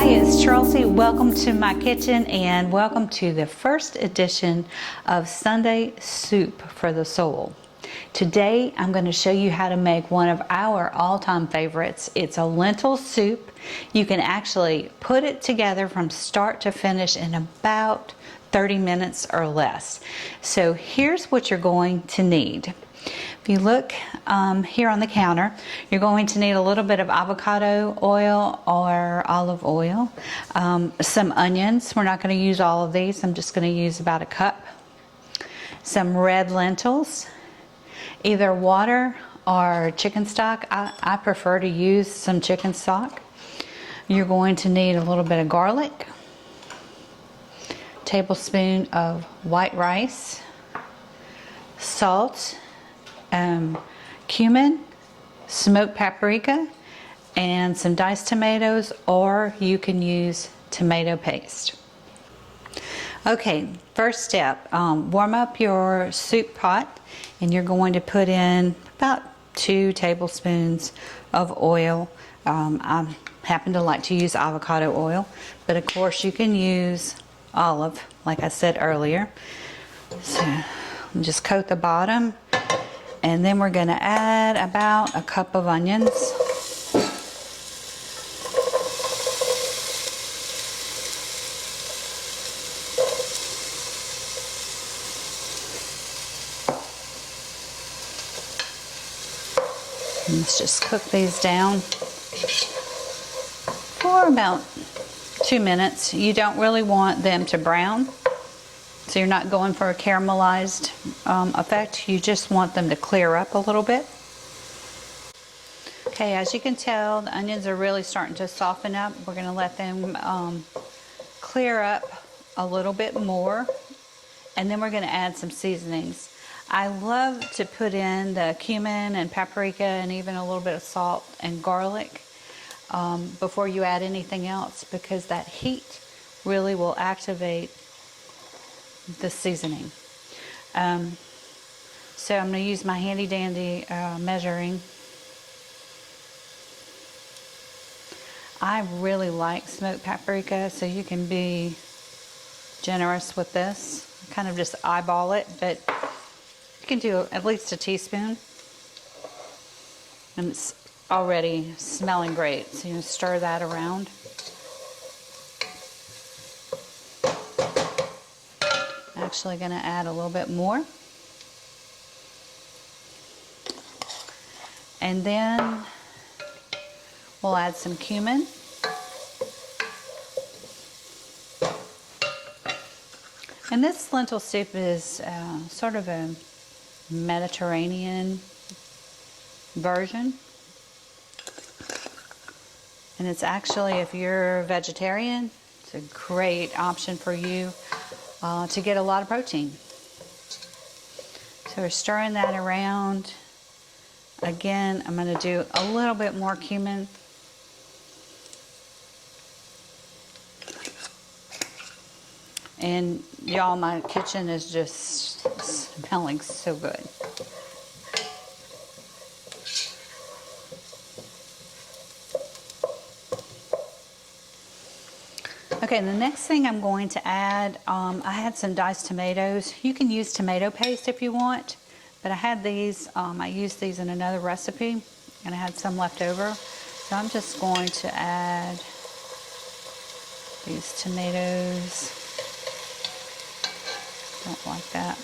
Hi, it's Chelsea. Welcome to my kitchen and welcome to the first edition of Sunday Soup for the Soul. Today I'm going to show you how to make one of our all-time favorites. It's a lentil soup. You can actually put it together from start to finish in about 30 minutes or less. So here's what you're going to need. If you look here on the counter, you're going to need a little bit of avocado oil or olive oil, some onions. We're not going to use all of these. I'm just going to use about a cup. Some red lentils, either water or chicken stock. I prefer to use some chicken stock. You're going to need a little bit of garlic, tablespoon of white rice, salt, cumin, smoked paprika, and some diced tomatoes, or you can use tomato paste. Okay, first step, warm up your soup pot and you're going to put in about 2 tablespoons of oil. I happen to like to use avocado oil, but of course you can use olive, like I said earlier. So just coat the bottom. And then we're going to add about a cup of onions. And let's just cook these down for about 2 minutes. You don't really want them to brown. So you're not going for a caramelized effect. You just want them to clear up a little bit. Okay, as you can tell, the onions are really starting to soften up. We're going to let them clear up a little bit more. And then we're going to add some seasonings. I love to put in the cumin and paprika and even a little bit of salt and garlic before you add anything else, because that heat really will activate the seasoning. So I'm going to use my handy dandy measuring. I really like smoked paprika, so you can be generous with this. Kind of just eyeball it, but you can do at least a teaspoon. And it's already smelling great, so you stir that around. Actually going to add a little bit more, and then we'll add some cumin, and this lentil soup is sort of a Mediterranean version, and it's actually, if you're a vegetarian, it's a great option for you to get a lot of protein. So we're stirring that around. Again, I'm going to do a little bit more cumin. And y'all, my kitchen is just smelling so good. Okay, the next thing I'm going to add, I had some diced tomatoes. You can use tomato paste if you want, but I had these, I used these in another recipe, and I had some left over. So I'm just going to add these tomatoes. Don't like that.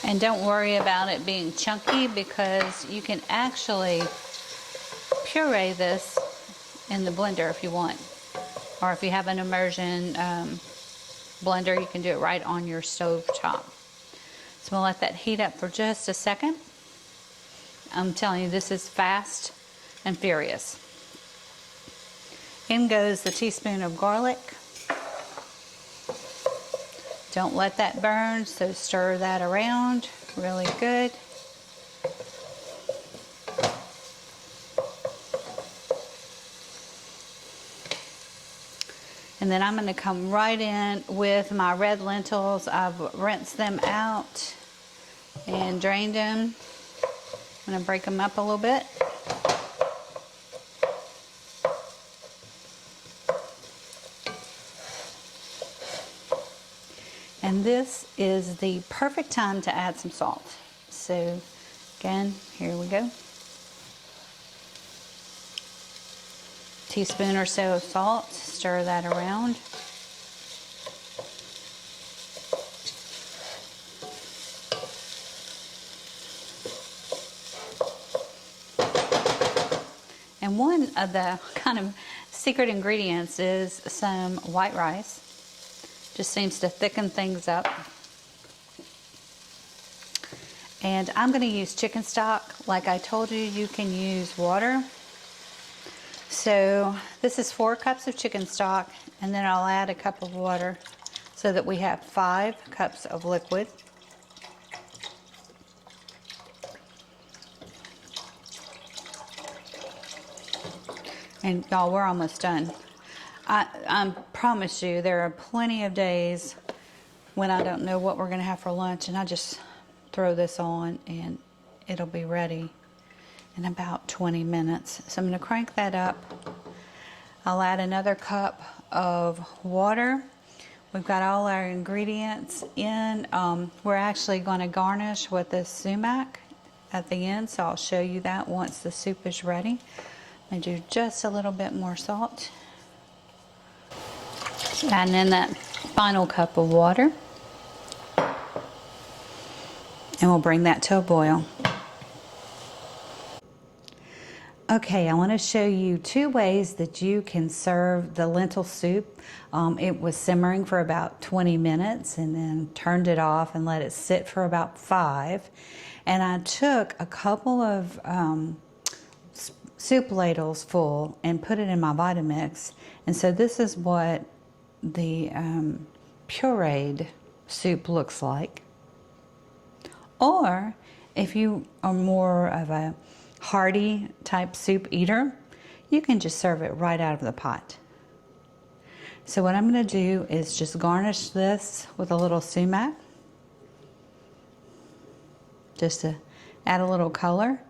And don't worry about it being chunky, because you can actually puree this in the blender if you want. Or if you have an immersion blender, you can do it right on your stove top. So we'll let that heat up for just a second. I'm telling you, this is fast and furious. In goes the teaspoon of garlic. Don't let that burn, so stir that around really good. And then I'm going to come right in with my red lentils. I've rinsed them out and drained them. I'm gonna break them up a little bit. And this is the perfect time to add some salt. So again, here we go. Teaspoon or so of salt, stir that around. And one of the kind of secret ingredients is some white rice. Just seems to thicken things up. And I'm going to use chicken stock. Like I told you, you can use water. So this is 4 cups of chicken stock, and then I'll add a cup of water so that we have 5 cups of liquid. And y'all, we're almost done. I promise you, there are plenty of days when I don't know what we're going to have for lunch, and I just throw this on and it'll be ready in about 20 minutes. So I'm going to crank that up. I'll add another cup of water. We've got all our ingredients in. We're actually going to garnish with the sumac at the end, so I'll show you that once the soup is ready. I do just a little bit more salt. Adding in that final cup of water. And we'll bring that to a boil. Okay, I want to show you 2 ways that you can serve the lentil soup. It was simmering for about 20 minutes and then turned it off and let it sit for about 5. And I took a couple of soup ladles full and put it in my Vitamix. And so this is what the pureed soup looks like. Or if you are more of a hearty type soup eater, you can just serve it right out of the pot. So what I'm going to do is just garnish this with a little sumac, just to add a little color.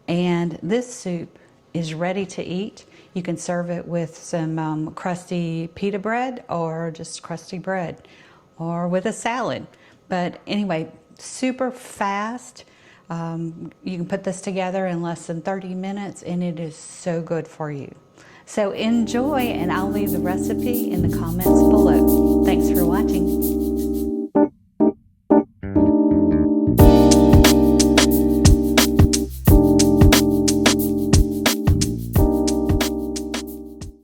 And this soup is ready to eat. You can serve it with some crusty pita bread or just crusty bread or with a salad. But anyway, super fast. You can put this together in less than 30 minutes and it is so good for you. So enjoy, and I'll leave the recipe in the comments below.